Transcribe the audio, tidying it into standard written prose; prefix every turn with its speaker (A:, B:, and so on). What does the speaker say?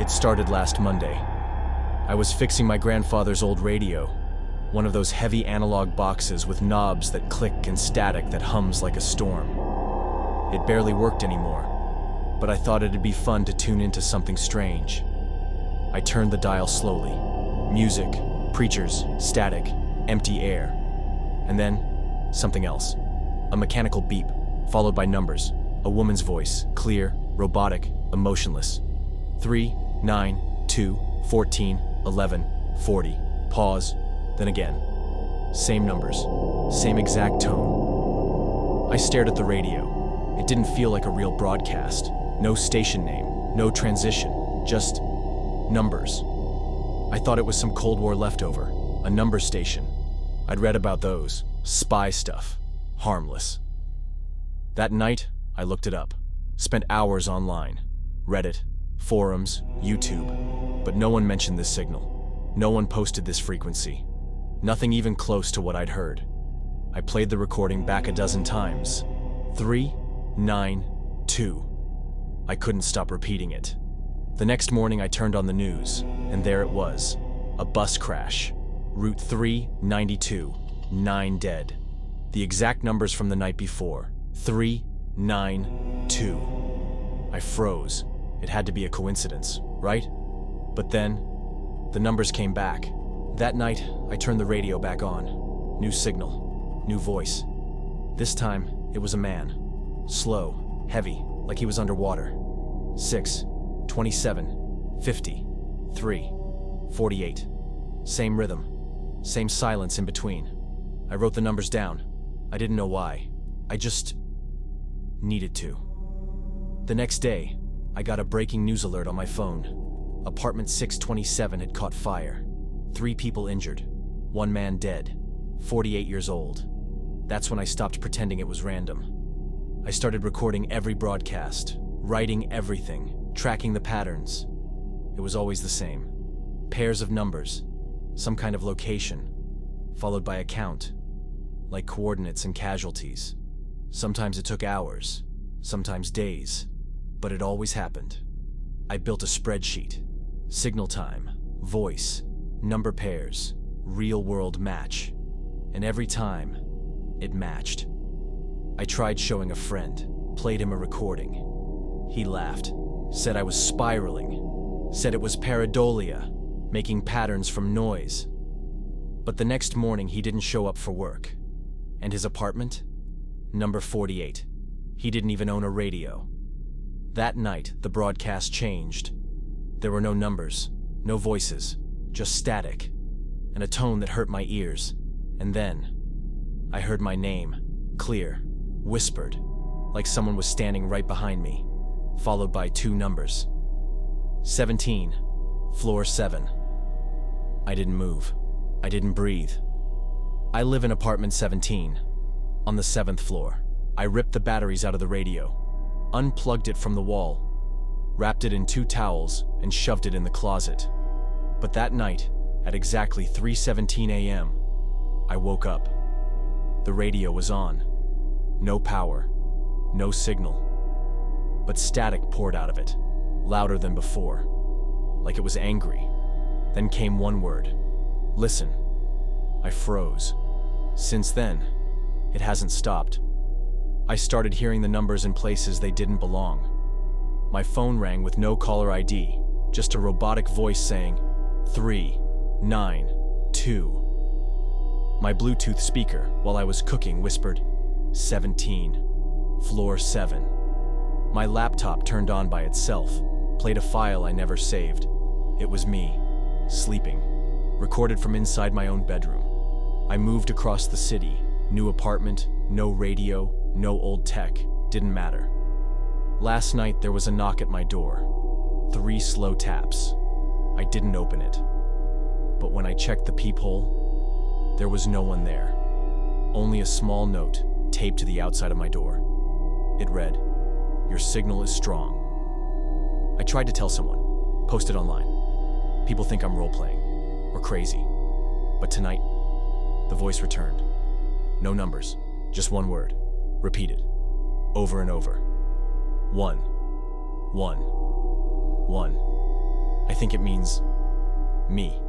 A: It started last Monday. I was fixing my grandfather's old radio, one of those heavy analog boxes with knobs that click and static that hums like a storm. It barely worked anymore, but I thought it'd be fun to tune into something strange. I turned the dial slowly. Music, preachers, static, empty air. And then, something else. A mechanical beep, followed by numbers. A woman's voice, clear, robotic, emotionless. 3, 9, 2, 14, 11, 40. Pause, then again. Same numbers, same exact tone. I stared at the radio. It didn't feel like a real broadcast. No station name, no transition, just numbers. I thought it was some Cold War leftover, a number station. I'd read about those. Spy stuff. Harmless. That night, I looked it up. Spent hours online. Reddit, forums, YouTube. But no one mentioned this signal. No one posted this frequency. Nothing even close to what I'd heard. I played the recording back a dozen times. 3, 9, 2. I couldn't stop repeating it. The next morning I turned on the news, and there it was. A bus crash. Route 392. 9 dead. The exact numbers from the night before. 3, 9, 2. I froze. It had to be a coincidence, right? But then, the numbers came back. That night, I turned the radio back on. New signal. New voice. This time, it was a man. Slow, heavy, like he was underwater. 6, 27, 50, 3, 48. Same rhythm. Same silence in between. I wrote the numbers down. I didn't know why. I just needed to. The next day, I got a breaking news alert on my phone. Apartment 627 had caught fire. 3 people injured. 1 man dead. 48 years old. That's when I stopped pretending it was random. I started recording every broadcast, writing everything, tracking the patterns. It was always the same. Pairs of numbers, some kind of location, followed by a count, like coordinates and casualties. Sometimes it took hours, sometimes days, but it always happened. I built a spreadsheet. Signal time, voice, number pairs, real-world match. And every time, it matched. I tried showing a friend, played him a recording. He laughed, said I was spiraling, said it was pareidolia, making patterns from noise. But the next morning he didn't show up for work. And his apartment? Number 48. He didn't even own a radio. That night, the broadcast changed. There were no numbers, no voices, just static, and a tone that hurt my ears. And then, I heard my name, clear, whispered, like someone was standing right behind me, followed by 2 numbers. 17, floor 7. I didn't move. I didn't breathe. I live in apartment 17, on the 7th floor. I ripped the batteries out of the radio, unplugged it from the wall, wrapped it in 2 towels, and shoved it in the closet. But that night, at exactly 3:17 a.m., I woke up. The radio was on. No power, no signal. But static poured out of it, louder than before, like it was angry. Then came one word. Listen. I froze. Since then, it hasn't stopped. I started hearing the numbers in places they didn't belong. My phone rang with no caller ID, just a robotic voice saying, 3, 9, 2. My Bluetooth speaker, while I was cooking, whispered, 17, floor 7. My laptop turned on by itself, played a file I never saved. It was me, sleeping, recorded from inside my own bedroom. I moved across the city, new apartment, no radio, no old tech, didn't matter. Last night there was a knock at my door. 3 slow taps. I didn't open it. But when I checked the peephole, there was no one there. Only a small note taped to the outside of my door. It read, "Your signal is strong." I tried to tell someone, post it online. People think I'm role-playing, or crazy. But tonight, the voice returned. No numbers, just one word, repeated, over and over. 1, 1, 1. I think it means me.